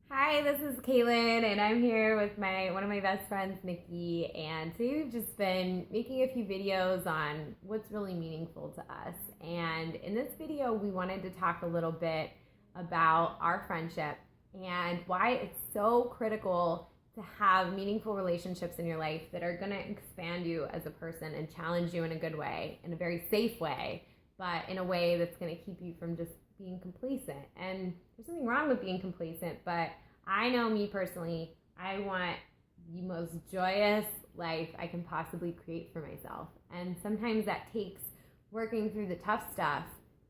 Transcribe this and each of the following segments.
Hi, this is Katelyn, and I'm here with one of my best friends, Nikki, and today we've just been making a few videos on what's really meaningful to us. And in this video, we wanted to talk a little bit about our friendship and why it's so critical to have meaningful relationships in your life that are going to expand you as a person and challenge you in a good way, in a very safe way, but in a way that's going to keep you from just being complacent. And there's nothing wrong with being complacent, but I know me personally, I want the most joyous life I can possibly create for myself. And sometimes that takes working through the tough stuff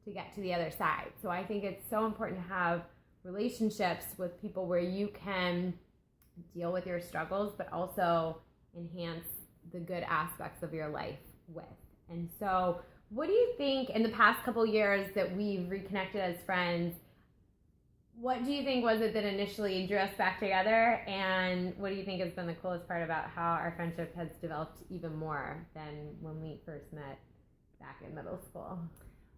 to get to the other side. So I think it's so important to have relationships with people where you can deal with your struggles, but also enhance the good aspects of your life with. And so what do you think in the past couple years that we've reconnected as friends, what do you think was it that initially drew us back together? And what do you think has been the coolest part about how our friendship has developed even more than when we first met back in middle school?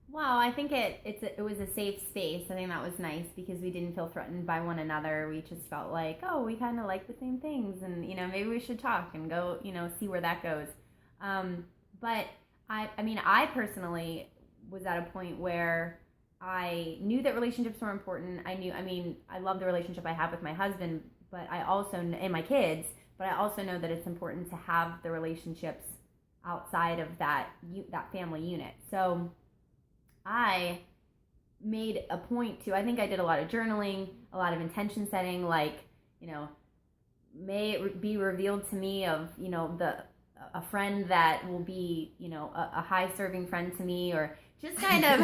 Well, I think it was a safe space. I think that was nice because we didn't feel threatened by one another. We just felt like, oh, we kind of like the same things, and maybe we should talk and go, see where that goes. But I personally was at a point where I knew that relationships were important. I love the relationship I have with my husband, but I also, and my kids, but I also know that it's important to have the relationships outside of that family unit. So I made a point to, I think I did a lot of journaling, a lot of intention setting, may it be revealed to me of, a friend that will be, a high serving friend to me, or just kind of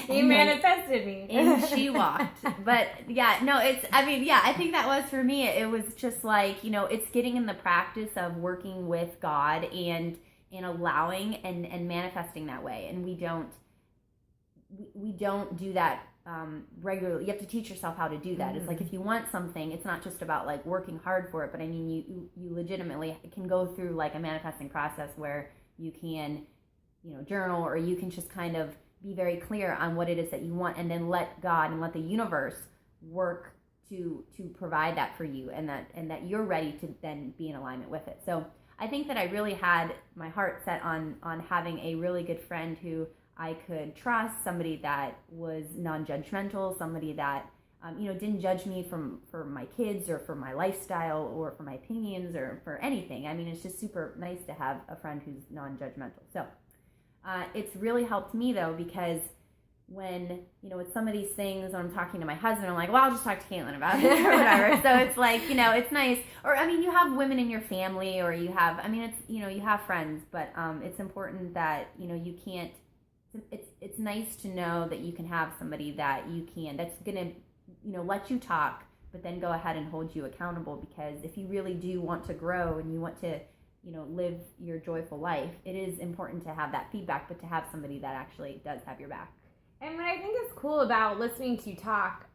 you manifested me and she walked. But I think that was for me, it was just like, it's getting in the practice of working with God and allowing and manifesting that way. And we don't do that regularly. You have to teach yourself how to do that. It's like if you want something, it's not just about like working hard for it, but you legitimately can go through like a manifesting process where you can journal, or you can just kind of be very clear on what it is that you want, and then let God and let the universe work to provide that for you, and that you're ready to then be in alignment with it. So I think that I really had my heart set on having a really good friend who I could trust, somebody that was non-judgmental, somebody that didn't judge me for my kids or for my lifestyle or for my opinions or for anything. It's just super nice to have a friend who's non-judgmental. So it's really helped me though, because when, with some of these things, when I'm talking to my husband, I'm like, well, I'll just talk to Katelyn about it or whatever. So it's like, it's nice. Or, you have women in your family, or you have, you have friends, but it's important that, you can't, it's nice to know that you can have somebody that's going to, let you talk, but then go ahead and hold you accountable. Because if you really do want to grow and you want to, live your joyful life, it is important to have that feedback, but to have somebody that actually does have your back. And what I think is cool about listening to you talk,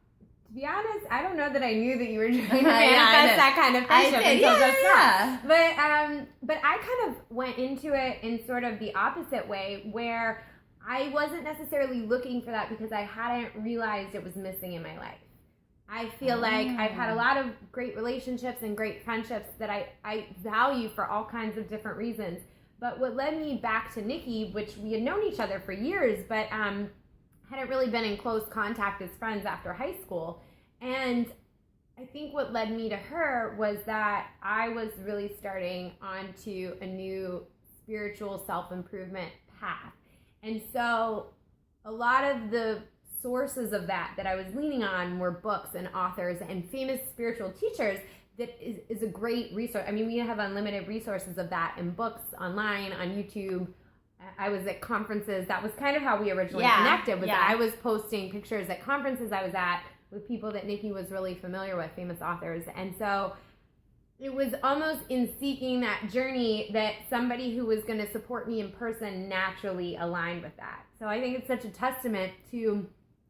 to be honest, I don't know that I knew that you were trying to manifest that kind of friendship until just now. But I kind of went into it in sort of the opposite way, where I wasn't necessarily looking for that because I hadn't realized it was missing in my life. I feel like I've had a lot of great relationships and great friendships that I value for all kinds of different reasons. But what led me back to Nikki, which we had known each other for years, but hadn't really been in close contact as friends after high school. And I think what led me to her was that I was really starting onto a new spiritual self-improvement path. And so a lot of the sources of that I was leaning on were books and authors and famous spiritual teachers. That is a great resource. We have unlimited resources of that in books, online, on YouTube. I was at conferences. That was kind of how we originally connected. I was posting pictures at conferences I was at with people that Nikki was really familiar with, famous authors. And so it was almost in seeking that journey that somebody who was going to support me in person naturally aligned with that. So I think it's such a testament to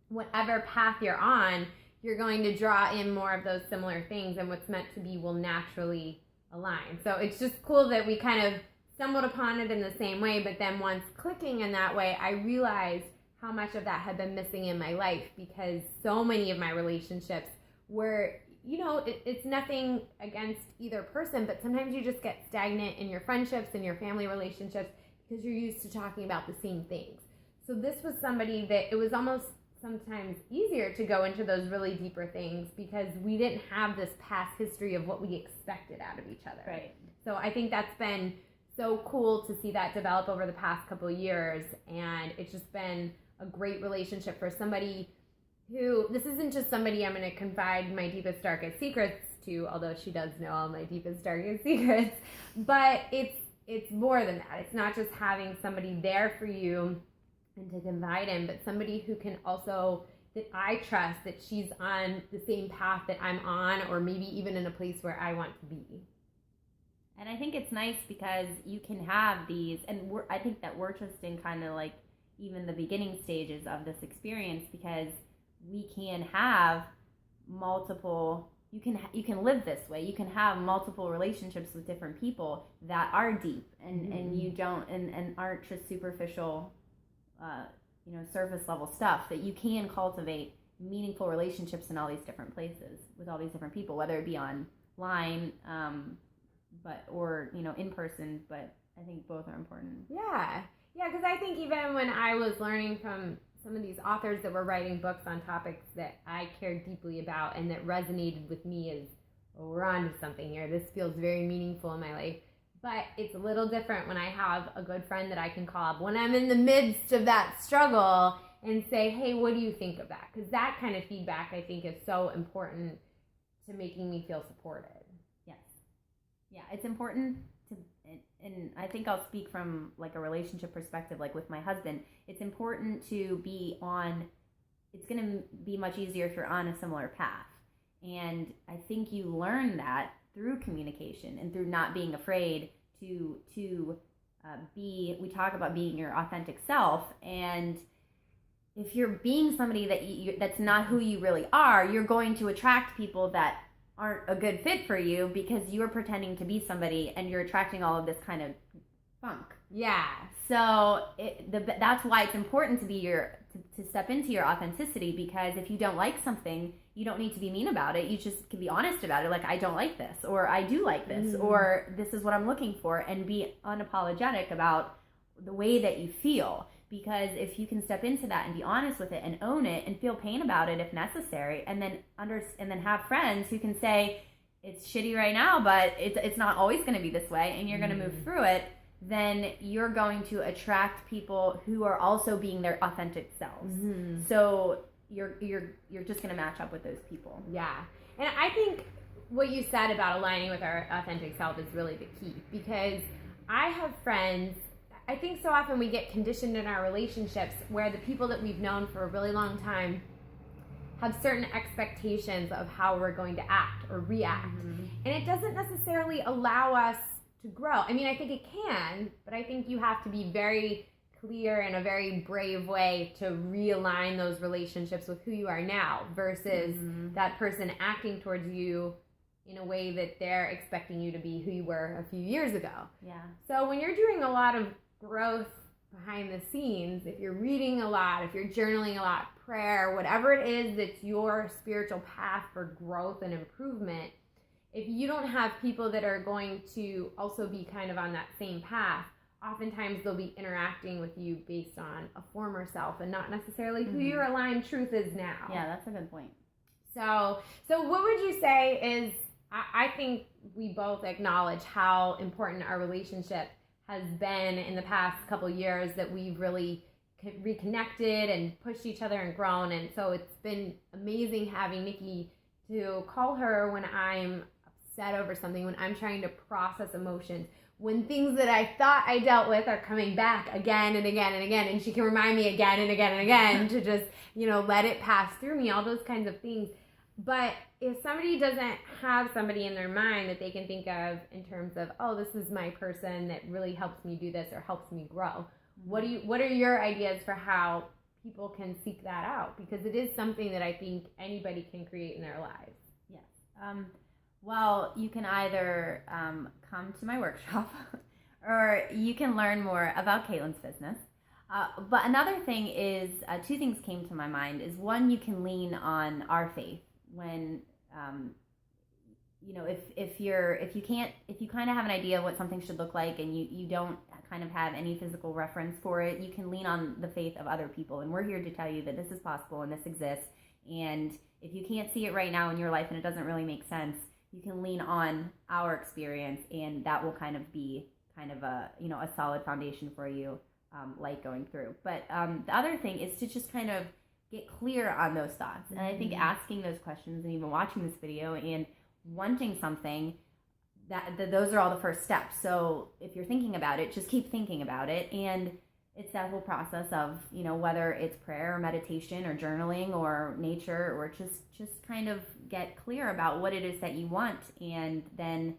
whatever path you're on, you're going to draw in more of those similar things, and what's meant to be will naturally align. So it's just cool that we kind of stumbled upon it in the same way, but then once clicking in that way, I realized how much of that had been missing in my life, because so many of my relationships were it's nothing against either person, but sometimes you just get stagnant in your friendships and your family relationships because you're used to talking about the same things. So this was somebody that it was almost sometimes easier to go into those really deeper things because we didn't have this past history of what we expected out of each other. Right. So I think that's been so cool to see that develop over the past couple of years, and it's just been a great relationship for somebody who, this isn't just somebody I'm going to confide my deepest, darkest secrets to, although she does know all my deepest, darkest secrets, but it's more than that. It's not just having somebody there for you and to confide in, but somebody who can also, that I trust that she's on the same path that I'm on, or maybe even in a place where I want to be. And I think it's nice because you can have these, and I think that we're just in kind of like even the beginning stages of this experience, because we can have multiple, you can live this way. You can have multiple relationships with different people that are deep and you don't, and aren't just superficial, surface level stuff, that you can cultivate meaningful relationships in all these different places with all these different people, whether it be online, or in person, but I think both are important. Yeah, because I think even when I was learning from some of these authors that were writing books on topics that I cared deeply about and that resonated with me as, we're on to something here. This feels very meaningful in my life. But it's a little different when I have a good friend that I can call up when I'm in the midst of that struggle and say, hey, what do you think of that? Because that kind of feedback, I think, is so important to making me feel supported. Yes. Yeah, it's important to, and I think I'll speak from like a relationship perspective, like with my husband. It's important to be on, it's going to be much easier if you're on a similar path. And I think you learn that through communication and through not being afraid to be, we talk about being your authentic self, and if you're being somebody that's not who you really are, you're going to attract people that aren't a good fit for you because you're pretending to be somebody and you're attracting all of this kind of funk. Yeah. So that's why it's important to be to step into your authenticity, because if you don't like something, you don't need to be mean about it. You just can be honest about it. Like, I don't like this, or I do like this, or this is what I'm looking for, and be unapologetic about the way that you feel. Because if you can step into that and be honest with it and own it and feel pain about it if necessary, and then have friends who can say, it's shitty right now, but it's not always going to be this way, and you're going to move through it, then you're going to attract people who are also being their authentic selves. So you're just going to match up with those people. Yeah. And I think what you said about aligning with our authentic self is really the key, because I have friends, I think so often we get conditioned in our relationships where the people that we've known for a really long time have certain expectations of how we're going to act or react. And it doesn't necessarily allow us to grow. I mean, I think it can, but I think you have to be very clear in a very brave way to realign those relationships with who you are now versus that person acting towards you in a way that they're expecting you to be who you were a few years ago. Yeah. So when you're doing a lot of growth behind the scenes, if you're reading a lot, if you're journaling a lot, prayer, whatever it is that's your spiritual path for growth and improvement, if you don't have people that are going to also be kind of on that same path, oftentimes they'll be interacting with you based on a former self and not necessarily who your aligned truth is now. Yeah, that's a good point. So what would you say is, I think we both acknowledge how important our relationship has been in the past couple of years, that we've really reconnected and pushed each other and grown. And so it's been amazing having Nikki to call her when I'm upset over something, when I'm trying to process emotions, when things that I thought I dealt with are coming back again and again and again, and she can remind me again and again and again to just, let it pass through me, all those kinds of things. But if somebody doesn't have somebody in their mind that they can think of in terms of, oh, this is my person that really helps me do this or helps me grow, what are your ideas for how people can seek that out? Because it is something that I think anybody can create in their lives. Yes. Well, you can either come to my workshop or you can learn more about Katelyn's business. But another thing is, two things came to my mind. Is one, you can lean on our faith when you know, if you kind of have an idea of what something should look like and you don't kind of have any physical reference for it, you can lean on the faith of other people. And we're here to tell you that this is possible and this exists. And if you can't see it right now in your life and it doesn't really make sense, you can lean on our experience, and that will kind of be kind of a, you know, a solid foundation for you, like going through. But the other thing is to just kind of get clear on those thoughts. And I think asking those questions and even watching this video and wanting something, that those are all the first steps. So if you're thinking about it, just keep thinking about it. And it's that whole process of, you know, whether it's prayer or meditation or journaling or nature, or just kind of get clear about what it is that you want, and then,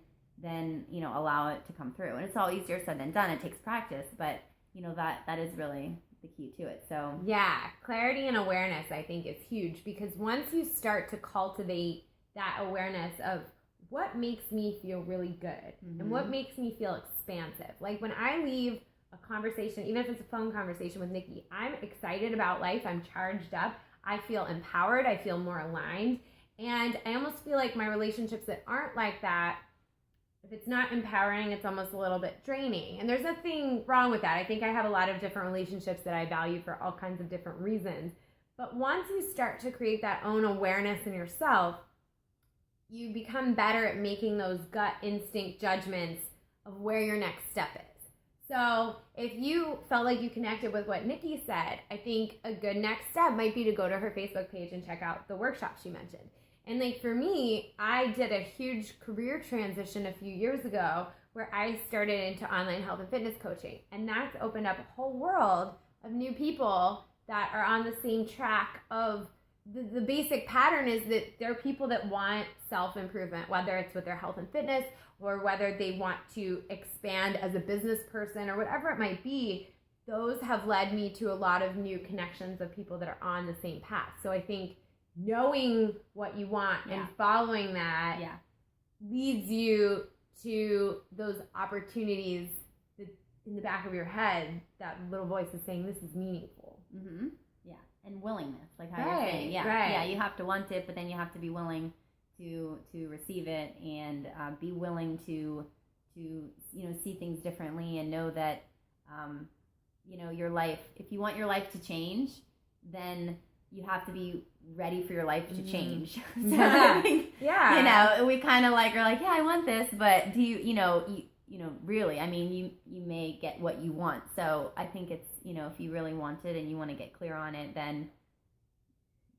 you know, allow it to come through. And it's all easier said than done. It takes practice, but, you know, that is really the key to it. So yeah, clarity and awareness, I think, is huge, because once you start to cultivate that awareness of what makes me feel really good and what makes me feel expansive. Like when I leave a conversation, even if it's a phone conversation with Nikki, I'm excited about life. I'm charged up. I feel empowered. I feel more aligned. And I almost feel like my relationships that aren't like that, if it's not empowering, it's almost a little bit draining. And there's nothing wrong with that. I think I have a lot of different relationships that I value for all kinds of different reasons. But once you start to create that own awareness in yourself, you become better at making those gut instinct judgments of where your next step is. So if you felt like you connected with what Nikki said, I think a good next step might be to go to her Facebook page and check out the workshop she mentioned. And like for me, I did a huge career transition a few years ago where I started into online health and fitness coaching. And that's opened up a whole world of new people that are on the same track of the basic pattern is that there are people that want self-improvement, whether it's with their health and fitness or whether they want to expand as a business person or whatever it might be. Those have led me to a lot of new connections of people that are on the same path. So I think knowing what you want and following that leads you to those opportunities that in the back of your head, that little voice is saying, this is meaningful. Mm-hmm. Yeah. And willingness, like how you're saying. Yeah, you have to want it, but then you have to be willing to receive it, and be willing to you know, see things differently, and know that you know, your life, if you want your life to change, then you have to be ready for your life to change. So I think, you know, we kind of like are like, yeah, I want this, but do you know, really, I mean, you may get what you want. So I think it's, you know, if you really want it and you want to get clear on it, then.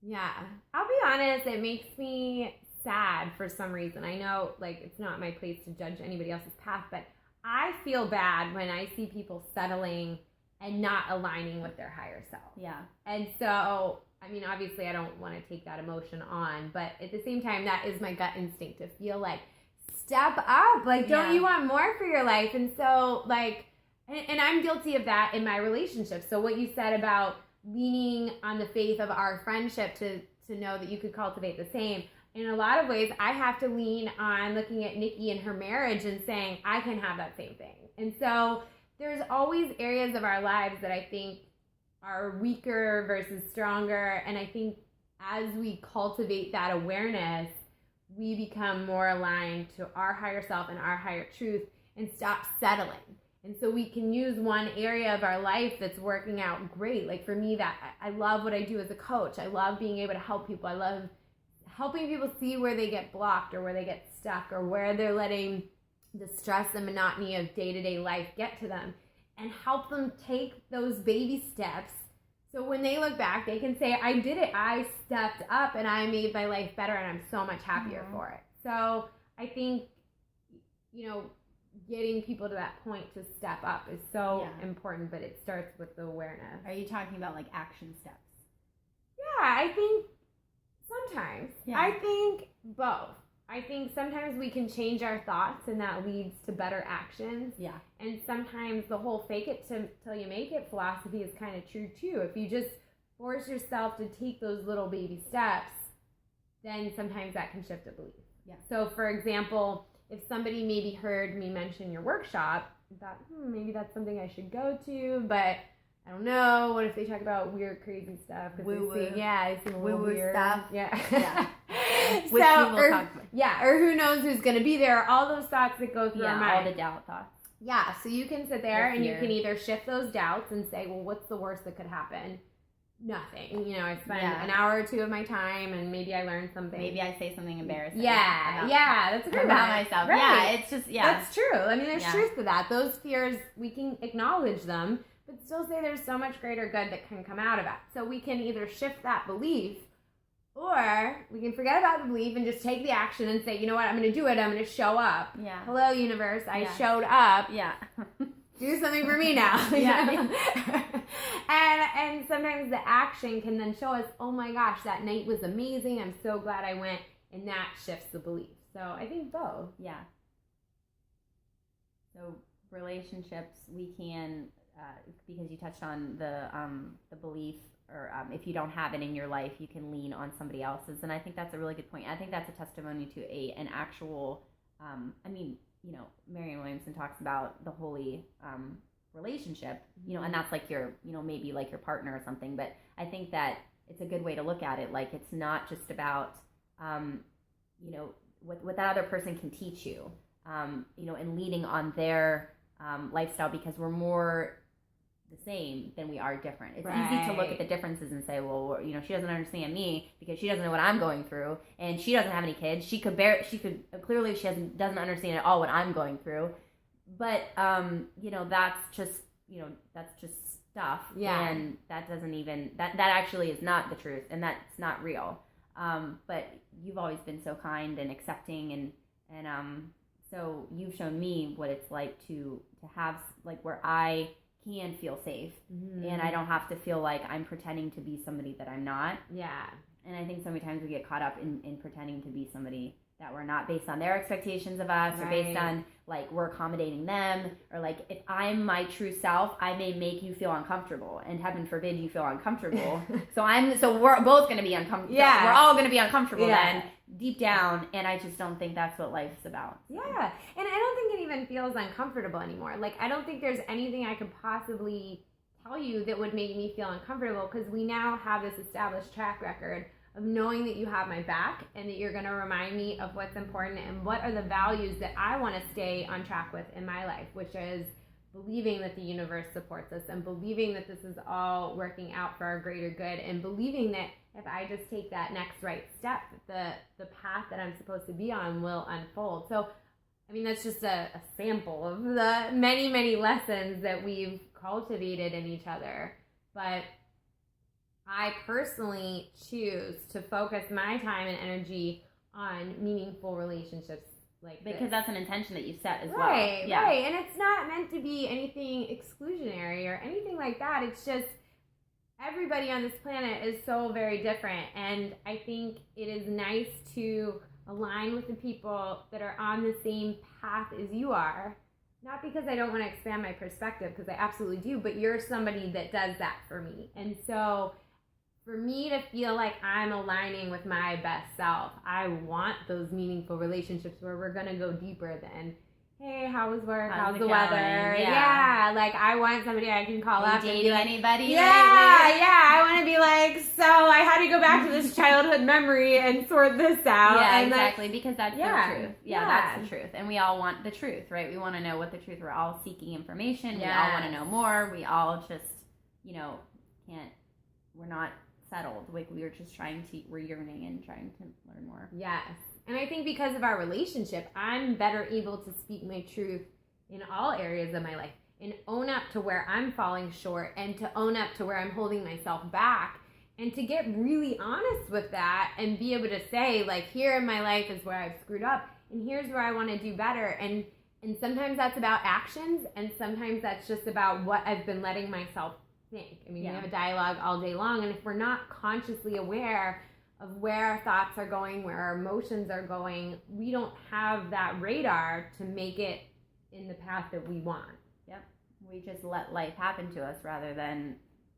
Yeah. I'll be honest, it makes me sad for some reason. I know, like, it's not my place to judge anybody else's path, but I feel bad when I see people settling and not aligning with their higher self. Yeah. And so, I mean, obviously I don't want to take that emotion on, but at the same time, that is my gut instinct to feel like, step up. Like, don't you want more for your life? And so, like, and I'm guilty of that in my relationships. So what you said about leaning on the faith of our friendship to know that you could cultivate the same, in a lot of ways, I have to lean on looking at Nikki and her marriage and saying, I can have that same thing. And so there's always areas of our lives that I think are weaker versus stronger. And I think as we cultivate that awareness, we become more aligned to our higher self and our higher truth and stop settling. And so we can use one area of our life that's working out great. Like for me, that I love what I do as a coach. I love being able to help people. I love helping people see where they get blocked or where they get stuck or where they're letting the stress and monotony of day-to-day life get to them, and help them take those baby steps. So when they look back, they can say, I did it. I stepped up and I made my life better, and I'm so much happier for it. So I think, you know, getting people to that point to step up is so important, but it starts with the awareness. Are you talking about like action steps? Yeah, I think sometimes. Yeah. I think both. I think sometimes we can change our thoughts and that leads to better actions. Yeah. And sometimes the whole fake it till you make it philosophy is kind of true too. If you just force yourself to take those little baby steps, then sometimes that can shift a belief. Yeah. So for example, if somebody maybe heard me mention your workshop and thought, maybe that's something I should go to, but I don't know. What if they talk about weird, crazy stuff? Woo-woo. I see woo-woo stuff. Yeah. Which we will talk about. Yeah, or who knows who's going to be there. All those thoughts that go through our mind. All the doubt thoughts. Yeah, so you can sit there and you can either shift those doubts and say, well, what's the worst that could happen? Nothing. You know, I spend an hour or two of my time and maybe I learn something. Maybe I say something embarrassing. That's a good about one. myself. Right. Yeah, it's just, That's true. I mean, there's truth to that. Those fears, we can acknowledge them, but still say there's so much greater good that can come out of it. So we can either shift that belief, or we can forget about the belief and just take the action and say, you know what, I'm going to do it. I'm going to show up. Yeah. Hello, universe. I showed up. Yeah. Do something for me now. Yeah. and sometimes the action can then show us, oh my gosh, that night was amazing. I'm so glad I went. And that shifts the belief. So I think both. Yeah. So relationships, we can, because you touched on the belief, or if you don't have it in your life, you can lean on somebody else's. And I think that's a really good point. I think that's a testimony to an actual, Marianne Williamson talks about the holy relationship, and that's like your, maybe like your partner or something. But I think that it's a good way to look at it. Like, it's not just about, what that other person can teach you, and leaning on their lifestyle, because we're more the same than we are different. It's easy to look at the differences and say, well, she doesn't understand me because she doesn't know what I'm going through, and she doesn't have any kids. She could clearly doesn't understand at all what I'm going through. But that's just stuff. Yeah. And that doesn't even that actually is not the truth, and that's not real. But you've always been so kind and accepting, and so you've shown me what it's like to have, like, where I can feel safe, and I don't have to feel like I'm pretending to be somebody that I'm not. Yeah. And I think so many times we get caught up in pretending to be somebody that we're not, based on their expectations of us, or based on, like, we're accommodating them, or, like, if I'm my true self, I may make you feel uncomfortable, and heaven forbid you feel uncomfortable. So we're both going to be uncomfortable. Yeah. We're all going to be uncomfortable then, deep down, and I just don't think that's what life's about. Yeah. And I don't think it even feels uncomfortable anymore. Like, I don't think there's anything I could possibly tell you that would make me feel uncomfortable, because we now have this established track record of knowing that you have my back, and that you're going to remind me of what's important and what are the values that I want to stay on track with in my life, which is believing that the universe supports us, and believing that this is all working out for our greater good, and believing that if I just take that next right step, the path that I'm supposed to be on will unfold. So, I mean, that's just a sample of the many, many lessons that we've cultivated in each other. But I personally choose to focus my time and energy on meaningful relationships because that's an intention that you set as well. Right. And it's not meant to be anything exclusionary or anything like that. It's just everybody on this planet is so very different. And I think it is nice to align with the people that are on the same path as you are. Not because I don't want to expand my perspective, because I absolutely do, but you're somebody that does that for me. And so for me to feel like I'm aligning with my best self, I want those meaningful relationships where we're going to go deeper than, hey, how was work? How's the weather? Yeah. Like, I want somebody I can call up and be like, anybody? Yeah. I want to be like, so I had to go back to this childhood memory and sort this out. Yeah, and exactly, because that's the truth. Yeah, that's the truth. And we all want the truth, right? We want to know what the truth. We're all seeking information. We all want to know more. We all just, we're not settled. Like, we're yearning and trying to learn more. Yes. And I think because of our relationship, I'm better able to speak my truth in all areas of my life and own up to where I'm falling short, and to own up to where I'm holding myself back, and to get really honest with that and be able to say, like, here in my life is where I've screwed up, and here's where I want to do better. And sometimes that's about actions, and sometimes that's just about what I've been letting myself think. I mean, we have a dialogue all day long, and if we're not consciously aware of where our thoughts are going, where our emotions are going, we don't have that radar to make it in the path that we want. Yep. We just let life happen to us rather than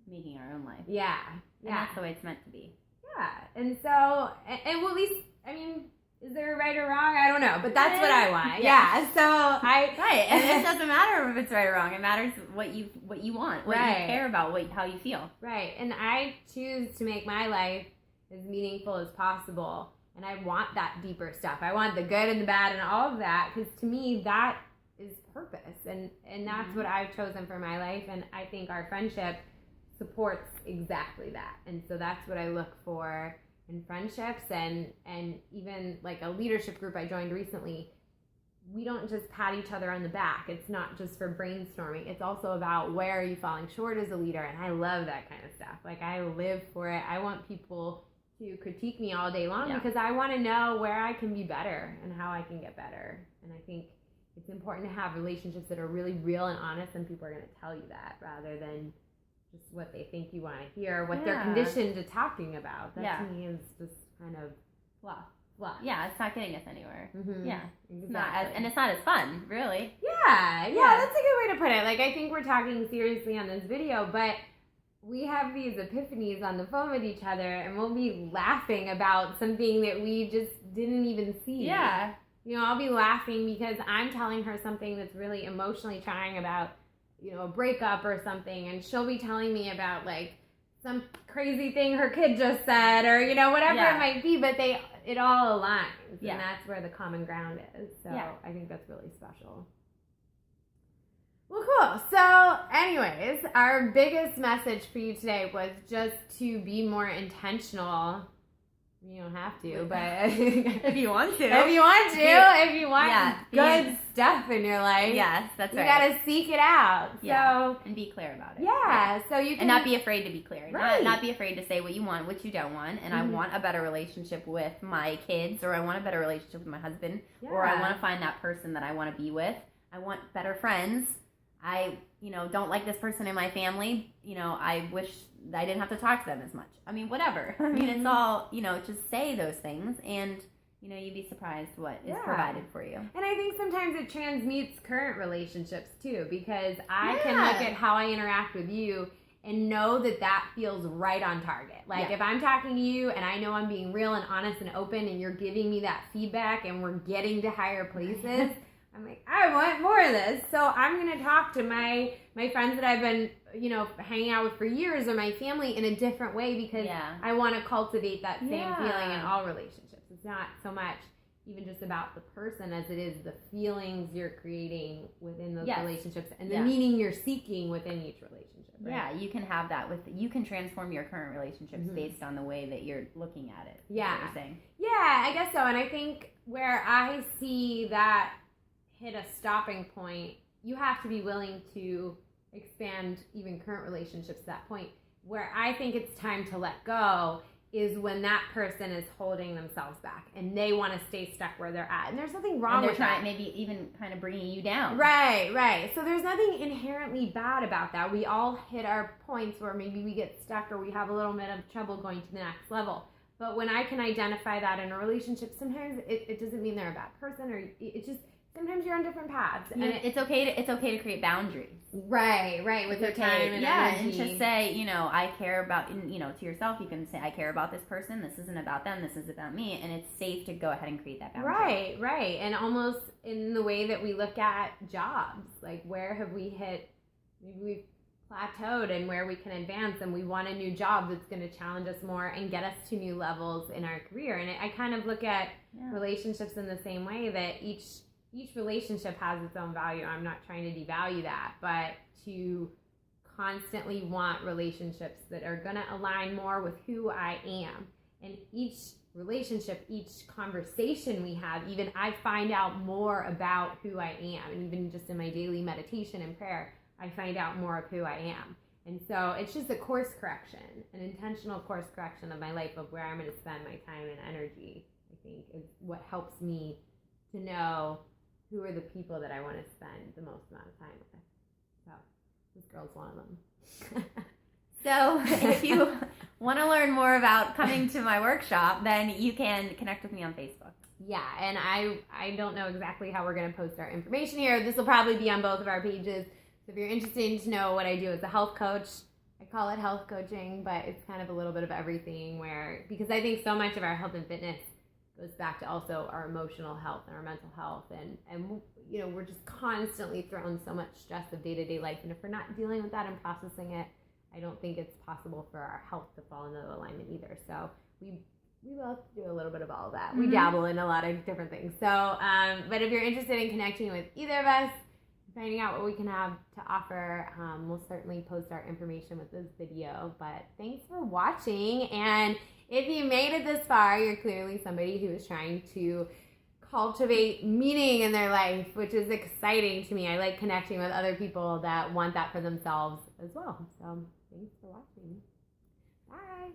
making our own life. Yeah. And that's the way it's meant to be. Yeah. And so, and well, at least, I mean, is there a right or wrong? I don't know, but that's what I want. Yeah. So right, and it doesn't matter if it's right or wrong. It matters what you want, what you care about, how you feel. Right, and I choose to make my life as meaningful as possible. And I want that deeper stuff. I want the good and the bad and all of that, because to me, that is purpose. And that's what I've chosen for my life. And I think our friendship supports exactly that. And so that's what I look for in friendships. And even like a leadership group I joined recently, we don't just pat each other on the back. It's not just for brainstorming. It's also about where are you falling short as a leader. And I love that kind of stuff. Like, I live for it. I want people to critique me all day long because I want to know where I can be better and how I can get better. And I think it's important to have relationships that are really real and honest, and people are going to tell you that rather than just what they think you want to hear, what they're conditioned to talking about. That to me is just kind of fluff. Yeah, it's not getting us anywhere. Yeah, exactly. And it's not as fun, really. Yeah, that's a good way to put it. Like, I think we're talking seriously on this video, but we have these epiphanies on the phone with each other, and we'll be laughing about something that we just didn't even see. Yeah. You know, I'll be laughing because I'm telling her something that's really emotionally trying about, you know, a breakup or something, and she'll be telling me about, like, some crazy thing her kid just said, or, you know, whatever it might be, but it all aligns, and that's where the common ground is. So I think that's really special. Well, cool. So, anyways, our biggest message for you today was just to be more intentional. You don't have to, but if you want to. If you want good stuff in your life. Yes, that's right. You gotta seek it out. So, and be clear about it. Yeah, so you can... And not be afraid to be clear. Right. Not be afraid to say what you want, what you don't want. And I want a better relationship with my kids, or I want a better relationship with my husband, or I want to find that person that I want to be with. I want better friends. I, don't like this person in my family. I wish I didn't have to talk to them as much. I mean, whatever. I mean, it's all, just say those things, and, you'd be surprised what is provided for you. And I think sometimes it transmutes current relationships, too, because I can look at how I interact with you and know that feels right on target. Like, if I'm talking to you and I know I'm being real and honest and open, and you're giving me that feedback and we're getting to higher places... I'm like, I want more of this. So I'm going to talk to my friends that I've been, hanging out with for years, or my family in a different way, because I want to cultivate that same feeling in all relationships. It's not so much even just about the person as it is the feelings you're creating within those relationships and the meaning you're seeking within each relationship. Right? Yeah, you can have that you can transform your current relationships based on the way that you're looking at it. Yeah. What you're saying. Yeah, I guess so. And I think where I see that hit a stopping point, you have to be willing to expand even current relationships to that point. Where I think it's time to let go is when that person is holding themselves back and they want to stay stuck where they're at. And there's nothing wrong with that. Maybe even kind of bringing you down. Right. So there's nothing inherently bad about that. We all hit our points where maybe we get stuck or we have a little bit of trouble going to the next level. But when I can identify that in a relationship, sometimes it doesn't mean they're a bad person, or it's just... Sometimes you're on different paths, and it's okay to create boundaries. Right, with your time and energy. And just say, I care about, to yourself, you can say, I care about this person. This isn't about them. This is about me, and it's safe to go ahead and create that boundary. Right, and almost in the way that we look at jobs, like where have we hit? Maybe we've plateaued, and where we can advance, and we want a new job that's going to challenge us more and get us to new levels in our career. And I kind of look at relationships in the same way, that each relationship has its own value. I'm not trying to devalue that, but to constantly want relationships that are going to align more with who I am. And each relationship, each conversation we have, even I find out more about who I am. And even just in my daily meditation and prayer, I find out more of who I am. And so it's just a course correction, an intentional course correction of my life, of where I'm going to spend my time and energy, I think, is what helps me to know who are the people that I want to spend the most amount of time with. So this girl's one of them. So if you want to learn more about coming to my workshop, then you can connect with me on Facebook. Yeah, and I don't know exactly how we're going to post our information here. This will probably be on both of our pages. So if you're interested to know what I do as a health coach, I call it health coaching, but it's kind of a little bit of everything, because I think so much of our health and fitness goes back to also our emotional health and our mental health, and we're just constantly throwing so much stress of day-to-day life, and if we're not dealing with that and processing it, I don't think it's possible for our health to fall into alignment either. So we we both do a little bit of all of that. We dabble in a lot of different things. So, but if you're interested in connecting with either of us, finding out what we can have to offer, we'll certainly post our information with this video. But thanks for watching. And if you made it this far, you're clearly somebody who is trying to cultivate meaning in their life, which is exciting to me. I like connecting with other people that want that for themselves as well. So thanks for watching. Bye.